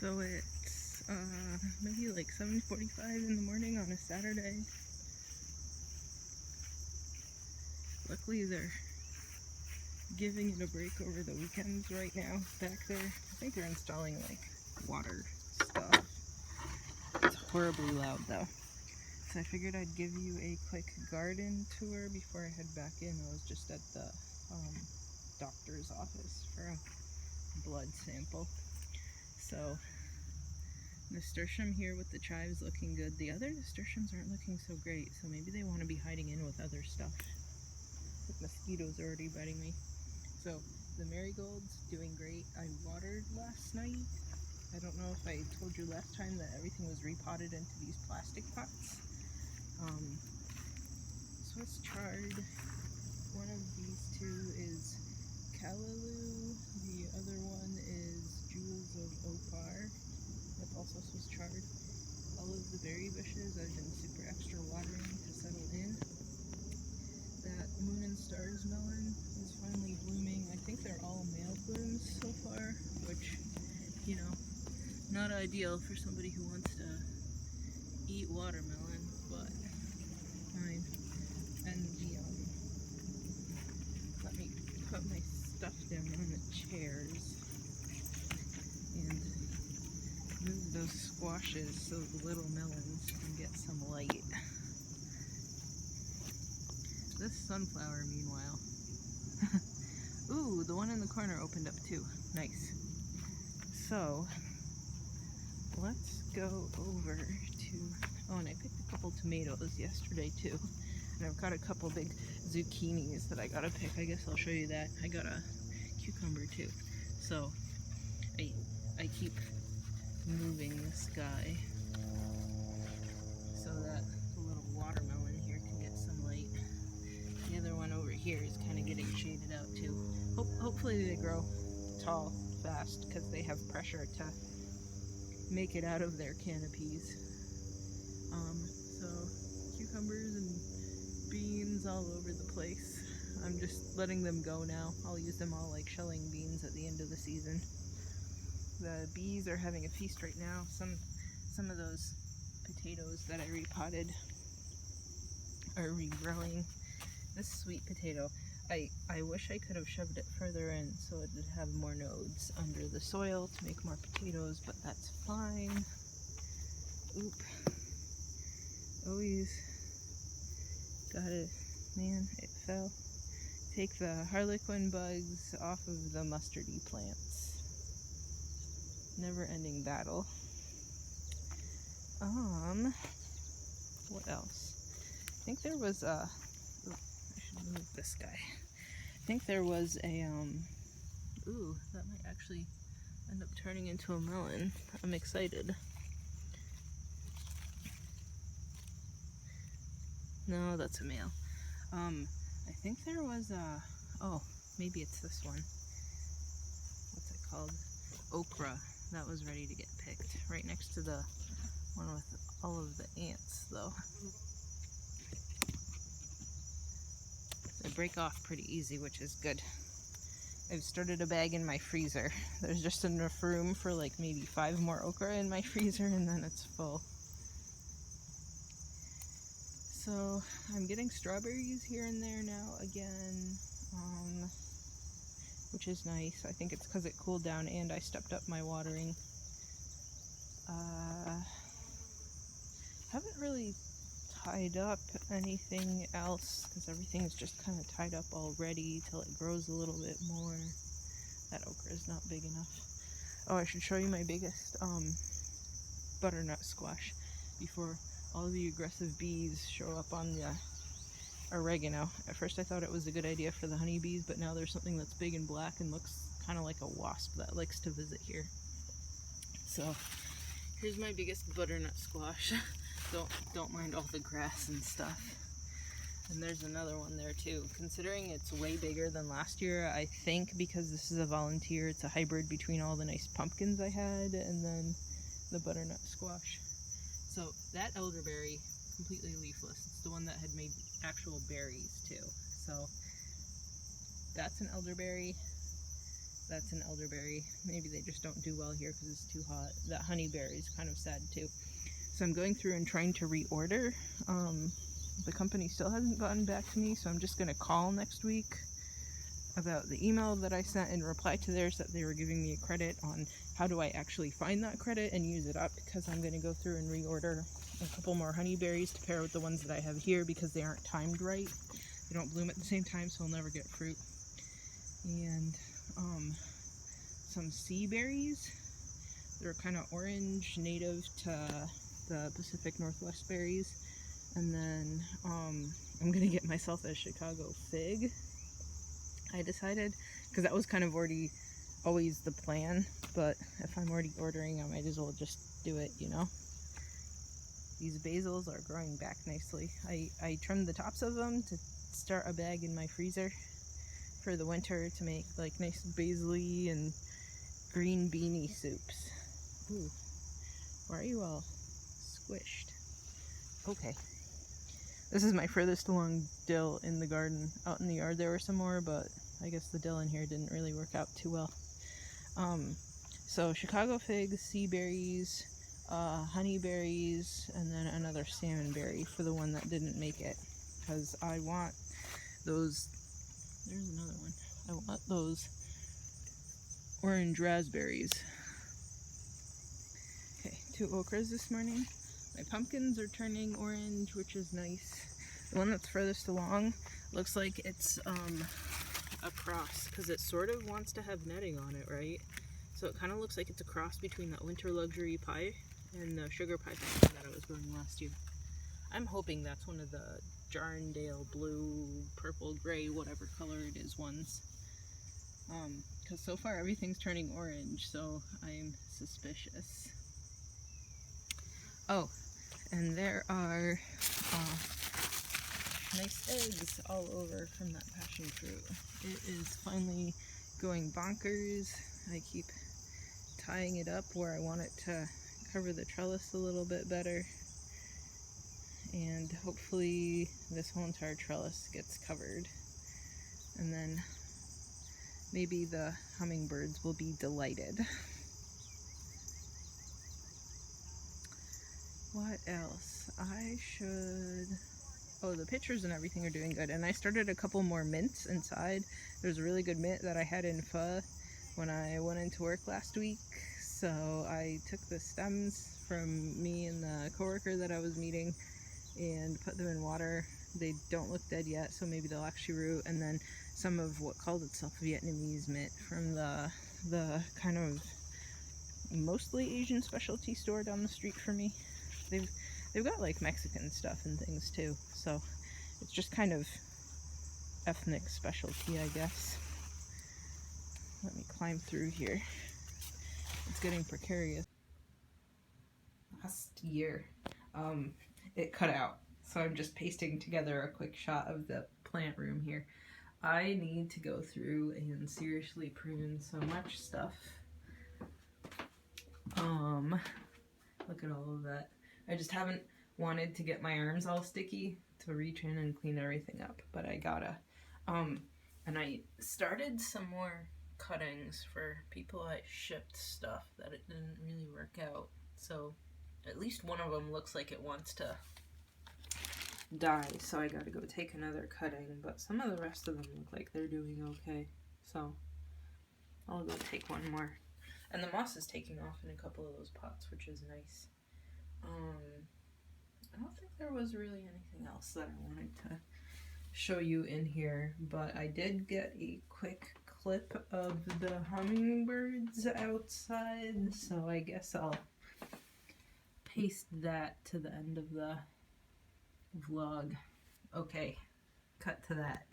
So it's maybe like 7:45 in the morning on a Saturday. Luckily they're giving it a break over the weekends right now back there. I think they're installing like water stuff. It's horribly loud though. So I figured I'd give you a quick garden tour before I head back in. I was just at the doctor's office for a blood sample. So nasturtium here with the chives looking good. The other nasturtiums aren't looking so great, so maybe they want to be hiding in with other stuff. The mosquitoes are already biting me. So the marigolds doing great. I watered last night. I don't know if I told you last time that everything was repotted into these plastic pots. So it's chard. One of these two is callaloo. The other one is jewels of opar. That's also Swiss chard. All of the berry bushes I've been super extra watering to settle in. That moon and stars melon is finally blooming. I think they're all male blooms so far, which, you know, not ideal for somebody who wants to eat watermelon, but fine. And let me put my stuff down on the chairs and move those squashes so the little melons can get some light. This sunflower, meanwhile. Ooh, the one in the corner opened up too. Nice. So, let's go over to... Oh, and I picked a couple tomatoes yesterday too. And I've got a couple big zucchinis that I gotta pick. I guess I'll show you that. I got a cucumber too. So, I keep moving this guy so that the little watermelon here can get some light. The other one over here is kind of getting shaded out too. Hopefully they grow tall fast because they have pressure to make it out of their canopies. So cucumbers and beans all over the place. I'm just letting them go now. I'll use them all like shelling beans at the end of the season. The bees are having a feast right now. Some of those potatoes that I repotted are regrowing. This sweet potato, I wish I could have shoved it further in so it would have more nodes under the soil to make more potatoes, but that's fine. Oop. Always gotta, man, it fell. Take the harlequin bugs off of the mustardy plants. Never-ending battle. What else? I think there was a... I should move this guy. I think there was a, ooh, that might actually end up turning into a melon. I'm excited. No, that's a male. I think there was a, oh, maybe it's this one. What's it called? Okra. That was ready to get picked. Right next to the one with all of the ants, though. They break off pretty easy, which is good. I've started a bag in my freezer. There's just enough room for like maybe 5 more okra in my freezer, and then it's full. So I'm getting strawberries here and there now again, which is nice. I think it's because it cooled down and I stepped up my watering. Haven't really tied up anything else because everything is just kind of tied up already till it grows a little bit more. That okra is not big enough. Oh, I should show you my biggest butternut squash before all the aggressive bees show up on the oregano. At first I thought it was a good idea for the honeybees, but now there's something that's big and black and looks kind of like a wasp that likes to visit here. So here's my biggest butternut squash. Don't mind all the grass and stuff. And there's another one there too. Considering it's way bigger than last year, I think because this is a volunteer, it's a hybrid between all the nice pumpkins I had and then the butternut squash. So that elderberry, completely leafless. It's the one that had made actual berries too. So that's an elderberry. that's an elderberry. Maybe they just don't do well here because it's too hot. That honeyberry is kind of sad too. So I'm going through and trying to reorder. The company still hasn't gotten back to me, so I'm just going to call next week about the email that I sent in reply to theirs that they were giving me a credit on how do I actually find that credit and use it up, because I'm going to go through and reorder a couple more honeyberries to pair with the ones that I have here because they aren't timed right. They don't bloom at the same time, so I'll never get fruit. And some sea berries. They're kind of orange, native to the Pacific Northwest berries. And then I'm gonna get myself a Chicago fig, I decided, because that was kind of always the plan, but if I'm already ordering, I might as well just do it, you know. These basils are growing back nicely. I trimmed the tops of them to start a bag in my freezer for the winter to make like nice basil-y and green beanie soups. Ooh, why are you all squished? Okay. This is my furthest along dill in the garden. Out in the yard there were some more, but I guess the dill in here didn't really work out too well. So Chicago figs, sea berries, honeyberries, and then another salmon berry for the one that didn't make it. Because I want those, there's another one. I want those orange raspberries. Okay, 2 okras this morning. My pumpkins are turning orange, which is nice. The one that's furthest along looks like it's a cross, because it sort of wants to have netting on it, right? So it kind of looks like it's a cross between that winter luxury pie and the sugar pie that I was growing last year. I'm hoping that's one of the Jarndale blue, purple, gray, whatever color it is ones. Because so far everything's turning orange, so I'm suspicious. Oh, and there are nice eggs all over from that passion fruit. It is finally going bonkers. I keep tying it up where I want it to cover the trellis a little bit better. And hopefully this whole entire trellis gets covered. And then maybe the hummingbirds will be delighted. What else? Oh, the pictures and everything are doing good. And I started a couple more mints inside. There's a really good mint that I had in pho when I went into work last week. So I took the stems from me and the coworker that I was meeting and put them in water. They don't look dead yet, so maybe they'll actually root. And then some of what called itself Vietnamese mint from the kind of mostly Asian specialty store down the street from me. They've got like Mexican stuff and things too, so it's just kind of ethnic specialty, I guess. Let me climb through here. It's getting precarious. Last year, it cut out, so I'm just pasting together a quick shot of the plant room here. I need to go through and seriously prune so much stuff. Look at all of that. I just haven't wanted to get my arms all sticky to reach in and clean everything up, but I gotta. And I started some more cuttings for people I shipped stuff that it didn't really work out. So at least one of them looks like it wants to die, so I gotta go take another cutting, but some of the rest of them look like they're doing okay. So I'll go take one more. And the moss is taking off in a couple of those pots, which is nice. I don't think there was really anything else that I wanted to show you in here, but I did get a quick clip of the hummingbirds outside, so I guess I'll paste that to the end of the vlog. Okay, cut to that.